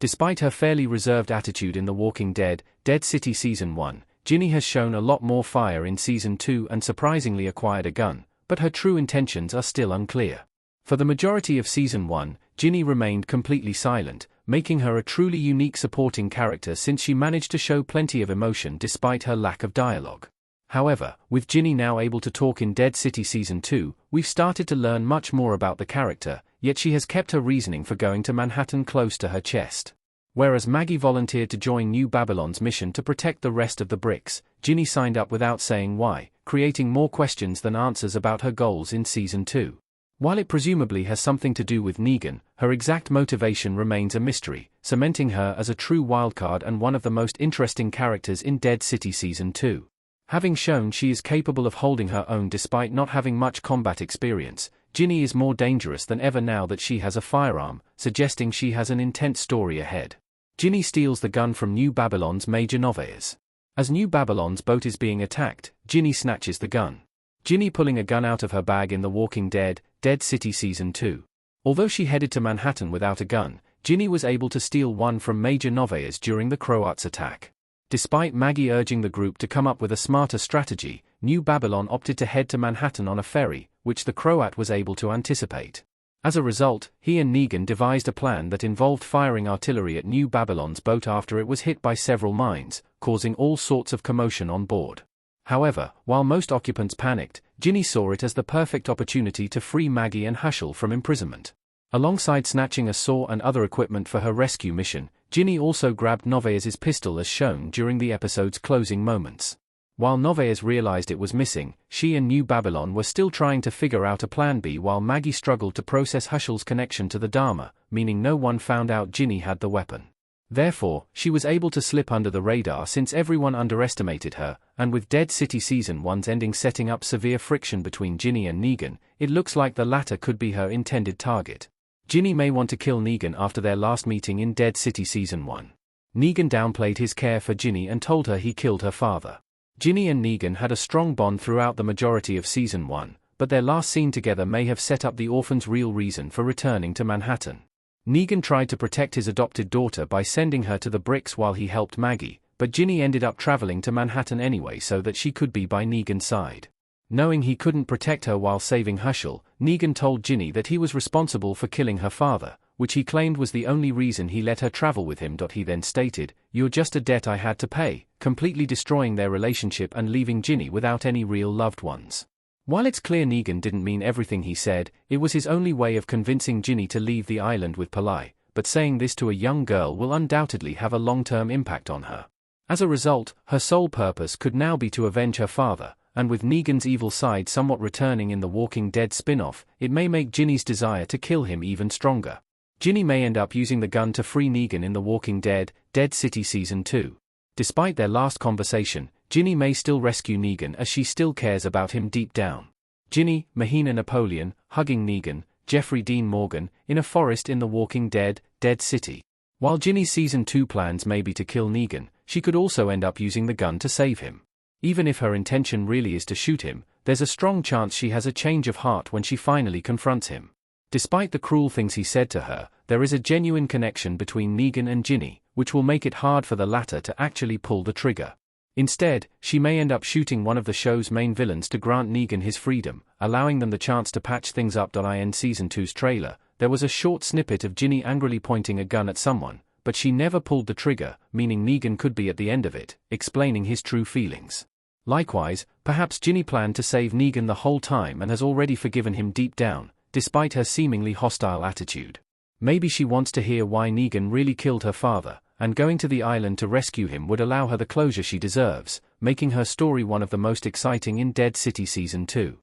Despite her fairly reserved attitude in The Walking Dead, Dead City Season 1, Ginny has shown a lot more fire in Season 2 and surprisingly acquired a gun, but her true intentions are still unclear. For the majority of Season 1, Ginny remained completely silent, making her a truly unique supporting character since she managed to show plenty of emotion despite her lack of dialogue. However, with Ginny now able to talk in Dead City Season 2, we've started to learn much more about the character, yet she has kept her reasoning for going to Manhattan close to her chest. Whereas Maggie volunteered to join New Babylon's mission to protect the rest of the bricks, Ginny signed up without saying why, creating more questions than answers about her goals in Season 2. While it presumably has something to do with Negan, her exact motivation remains a mystery, cementing her as a true wildcard and one of the most interesting characters in Dead City Season 2. Having shown she is capable of holding her own despite not having much combat experience, Ginny is more dangerous than ever now that she has a firearm, suggesting she has an intense story ahead. Ginny steals the gun from New Babylon's Major Novaez. As New Babylon's boat is being attacked, Ginny snatches the gun. Ginny pulling a gun out of her bag in The Walking Dead, Dead City Season 2. Although she headed to Manhattan without a gun, Ginny was able to steal one from Major Novaez during the Croats attack. Despite Maggie urging the group to come up with a smarter strategy, New Babylon opted to head to Manhattan on a ferry, which the Croat was able to anticipate. As a result, he and Negan devised a plan that involved firing artillery at New Babylon's boat after it was hit by several mines, causing all sorts of commotion on board. However, while most occupants panicked, Ginny saw it as the perfect opportunity to free Maggie and Hushel from imprisonment. Alongside snatching a saw and other equipment for her rescue mission, Ginny also grabbed Novaez's pistol as shown during the episode's closing moments. While Novaez realized it was missing, she and New Babylon were still trying to figure out a plan B while Maggie struggled to process Hushel's connection to the Dharma, meaning no one found out Ginny had the weapon. Therefore, she was able to slip under the radar since everyone underestimated her, and with Dead City Season 1's ending setting up severe friction between Ginny and Negan, it looks like the latter could be her intended target. Ginny may want to kill Negan after their last meeting in Dead City Season 1. Negan downplayed his care for Ginny and told her he killed her father. Ginny and Negan had a strong bond throughout the majority of Season 1, but their last scene together may have set up the orphan's real reason for returning to Manhattan. Negan tried to protect his adopted daughter by sending her to the bricks while he helped Maggie, but Ginny ended up traveling to Manhattan anyway so that she could be by Negan's side. Knowing he couldn't protect her while saving Hushel, Negan told Ginny that he was responsible for killing her father, which he claimed was the only reason he let her travel with him. He then stated, "You're just a debt I had to pay," completely destroying their relationship and leaving Ginny without any real loved ones. While it's clear Negan didn't mean everything he said, it was his only way of convincing Ginny to leave the island with Pillai, but saying this to a young girl will undoubtedly have a long-term impact on her. As a result, her sole purpose could now be to avenge her father, and with Negan's evil side somewhat returning in the Walking Dead spin-off, it may make Ginny's desire to kill him even stronger. Ginny may end up using the gun to free Negan in The Walking Dead, Dead City Season 2. Despite their last conversation, Ginny may still rescue Negan as she still cares about him deep down. Ginny, Mahina Napoleon, hugging Negan, Jeffrey Dean Morgan, in a forest in The Walking Dead, Dead City. While Ginny's Season 2 plans may be to kill Negan, she could also end up using the gun to save him. Even if her intention really is to shoot him, there's a strong chance she has a change of heart when she finally confronts him. Despite the cruel things he said to her, there is a genuine connection between Negan and Ginny, which will make it hard for the latter to actually pull the trigger. Instead, she may end up shooting one of the show's main villains to grant Negan his freedom, allowing them the chance to patch things up. In Season 2's trailer, there was a short snippet of Ginny angrily pointing a gun at someone, but she never pulled the trigger, meaning Negan could be at the end of it, explaining his true feelings. Likewise, perhaps Ginny planned to save Negan the whole time and has already forgiven him deep down, despite her seemingly hostile attitude. Maybe she wants to hear why Negan really killed her father, and going to the island to rescue him would allow her the closure she deserves, making her story one of the most exciting in Dead City Season 2.